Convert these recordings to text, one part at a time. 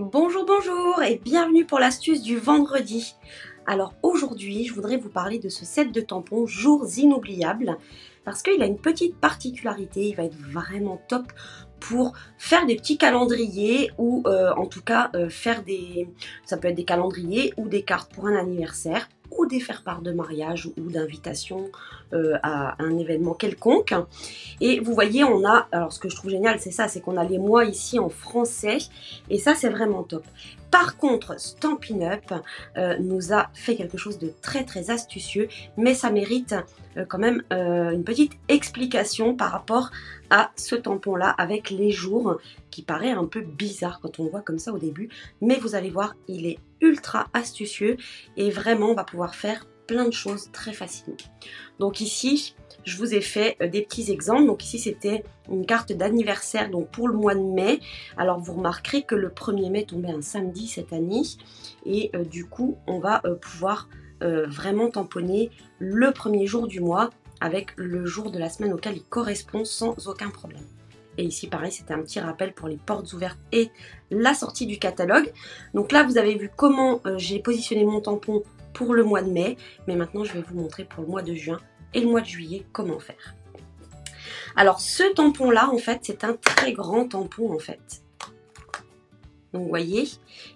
Bonjour, bonjour et bienvenue pour l'astuce du vendredi. Alors aujourd'hui, je voudrais vous parler de ce set de tampons Jours Inoubliables parce qu'il a une petite particularité, il va être vraiment top pour faire des petits calendriers ou en tout cas faire ça peut être des calendriers ou des cartes pour un anniversaire ou des faire-part de mariage ou d'invitation à un événement quelconque. Et vous voyez, on a, alors ce que je trouve génial, c'est ça, c'est qu'on a les mois ici en français, et ça c'est vraiment top. Par contre, Stampin' Up nous a fait quelque chose de très très astucieux, mais ça mérite quand même une petite explication par rapport à ce tampon-là avec les jours, qui paraît un peu bizarre quand on le voit comme ça au début, mais vous allez voir, il est ultra astucieux et vraiment on va pouvoir faire plein de choses très facilement. Donc ici, je vous ai fait des petits exemples. Donc ici, c'était une carte d'anniversaire donc pour le mois de mai. Alors vous remarquerez que le 1er mai tombait un samedi cette année. Et du coup, on va pouvoir vraiment tamponner le premier jour du mois avec le jour de la semaine auquel il correspond sans aucun problème. Et ici, pareil, c'était un petit rappel pour les portes ouvertes et la sortie du catalogue. Donc là, vous avez vu comment j'ai positionné mon tampon pour le mois de mai. Mais maintenant, je vais vous montrer pour le mois de juin et le mois de juillet comment faire. Alors ce tampon là en fait c'est un très grand tampon en fait, donc vous voyez,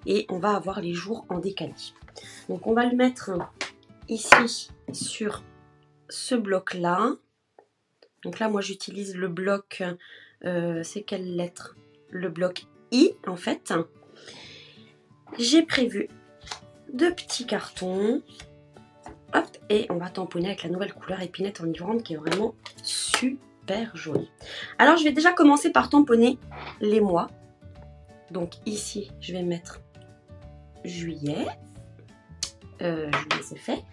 et on va avoir les jours en décalé. Donc on va le mettre ici sur ce bloc là. Donc là moi j'utilise le bloc c'est quelle lettre? Le bloc I en fait. J'ai prévu deux petits cartons. Hop, et on va tamponner avec la nouvelle couleur épinette enivrante qui est vraiment super jolie. Alors je vais déjà commencer par tamponner les mois. Donc ici je vais mettre juillet. Juillet c'est fait.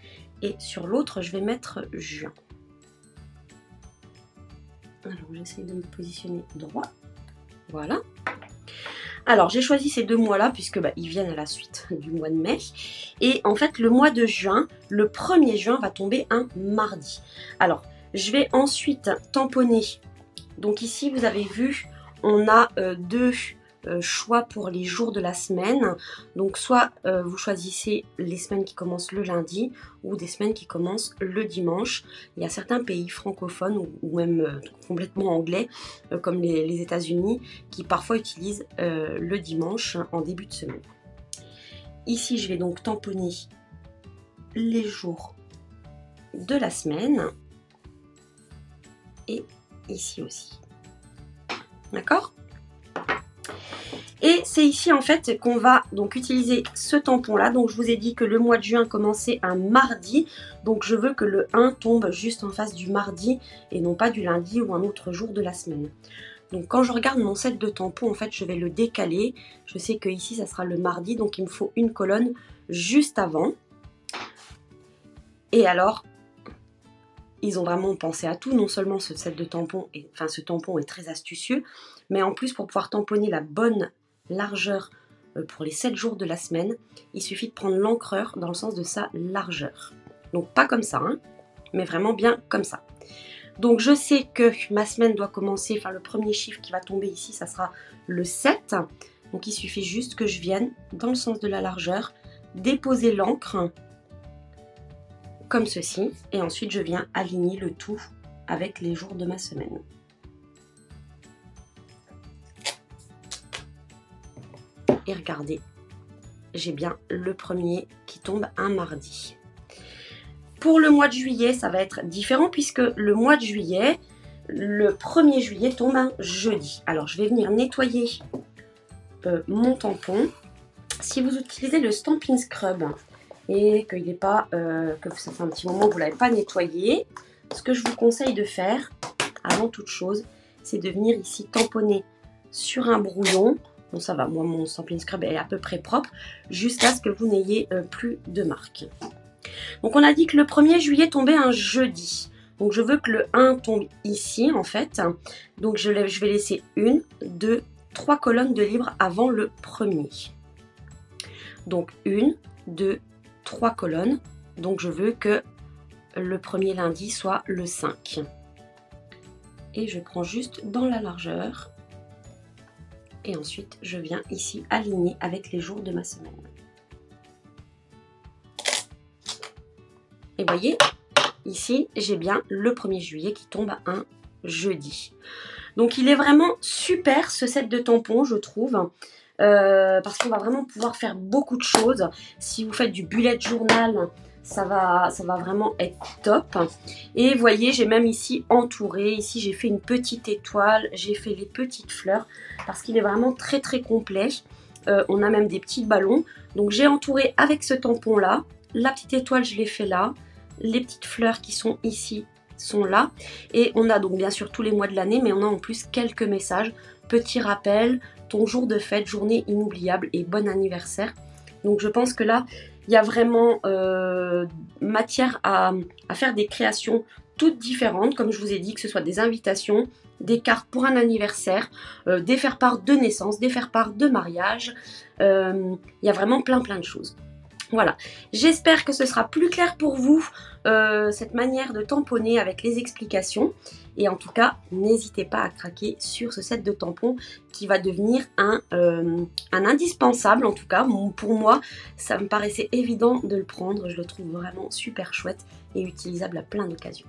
Et sur l'autre je vais mettre juin. Alors j'essaie de me positionner droit. Voilà. Alors j'ai choisi ces deux mois là puisque ils viennent à la suite du mois de mai. Et en fait le mois de juin, le 1er juin va tomber un mardi. Alors je vais ensuite tamponner. Donc ici vous avez vu, on a deux choix pour les jours de la semaine. Donc soit vous choisissez les semaines qui commencent le lundi ou des semaines qui commencent le dimanche. Il y a certains pays francophones ou même complètement anglais comme les États-Unis qui parfois utilisent le dimanche en début de semaine. Ici je vais donc tamponner les jours de la semaine et ici aussi. D'accord ? Et c'est ici en fait qu'on va donc utiliser ce tampon là. Donc je vous ai dit que le mois de juin commençait un mardi. Donc je veux que le 1 tombe juste en face du mardi et non pas du lundi ou un autre jour de la semaine. Donc quand je regarde mon set de tampons, en fait je vais le décaler. Je sais que ici ça sera le mardi, donc il me faut une colonne juste avant. Et alors, ils ont vraiment pensé à tout. Non seulement ce set de tampons, ce tampon est très astucieux, mais en plus pour pouvoir tamponner la bonne largeur pour les 7 jours de la semaine, il suffit de prendre l'encreur dans le sens de sa largeur. Donc pas comme ça, hein, mais vraiment bien comme ça. Donc je sais que ma semaine doit commencer, enfin le premier chiffre qui va tomber ici, ça sera le 7. Donc il suffit juste que je vienne dans le sens de la largeur, déposer l'encre comme ceci, et ensuite je viens aligner le tout avec les jours de ma semaine. Et regardez, j'ai bien le premier qui tombe un mardi. Pour le mois de juillet, ça va être différent puisque le mois de juillet, le 1er juillet tombe un jeudi. Alors je vais venir nettoyer mon tampon. Si vous utilisez le Stampin' Scrub et qu'il n'est pas, que ça fait un petit moment que vous ne l'avez pas nettoyé, ce que je vous conseille de faire, avant toute chose, c'est de venir ici tamponner sur un brouillon. Bon ça va, moi mon Stampin' Scrub est à peu près propre, jusqu'à ce que vous n'ayez plus de marque. Donc on a dit que le 1er juillet tombait un jeudi. Donc je veux que le 1 tombe ici en fait. Donc je vais laisser 1, 2, 3 colonnes de libre avant le 1er. Donc 1, 2, 3 colonnes. Donc je veux que le 1er lundi soit le 5. Et je prends juste dans la largeur. Et ensuite, je viens ici aligner avec les jours de ma semaine. Et voyez, ici, j'ai bien le 1er juillet qui tombe à un jeudi. Donc, il est vraiment super ce set de tampons, je trouve. Parce qu'on va vraiment pouvoir faire beaucoup de choses. Si vous faites du bullet journal, ça va vraiment être top. Et vous voyez, j'ai même ici entouré. Ici, j'ai fait une petite étoile. J'ai fait les petites fleurs parce qu'il est vraiment très très complet. On a même des petits ballons. Donc, j'ai entouré avec ce tampon-là. La petite étoile, je l'ai fait là. Les petites fleurs qui sont ici sont là. Et on a donc bien sûr tous les mois de l'année, mais on a en plus quelques messages. Petit rappel, ton jour de fête, journée inoubliable et bon anniversaire. Donc je pense que là, il y a vraiment matière à faire des créations toutes différentes, comme je vous ai dit, que ce soit des invitations, des cartes pour un anniversaire, des faire-part de naissance, des faire-part de mariage. Il y a vraiment plein de choses. Voilà, j'espère que ce sera plus clair pour vous, cette manière de tamponner avec les explications. Et en tout cas, n'hésitez pas à craquer sur ce set de tampons qui va devenir un indispensable. En tout cas, pour moi, ça me paraissait évident de le prendre. Je le trouve vraiment super chouette et utilisable à plein d'occasions.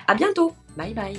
À bientôt, bye bye.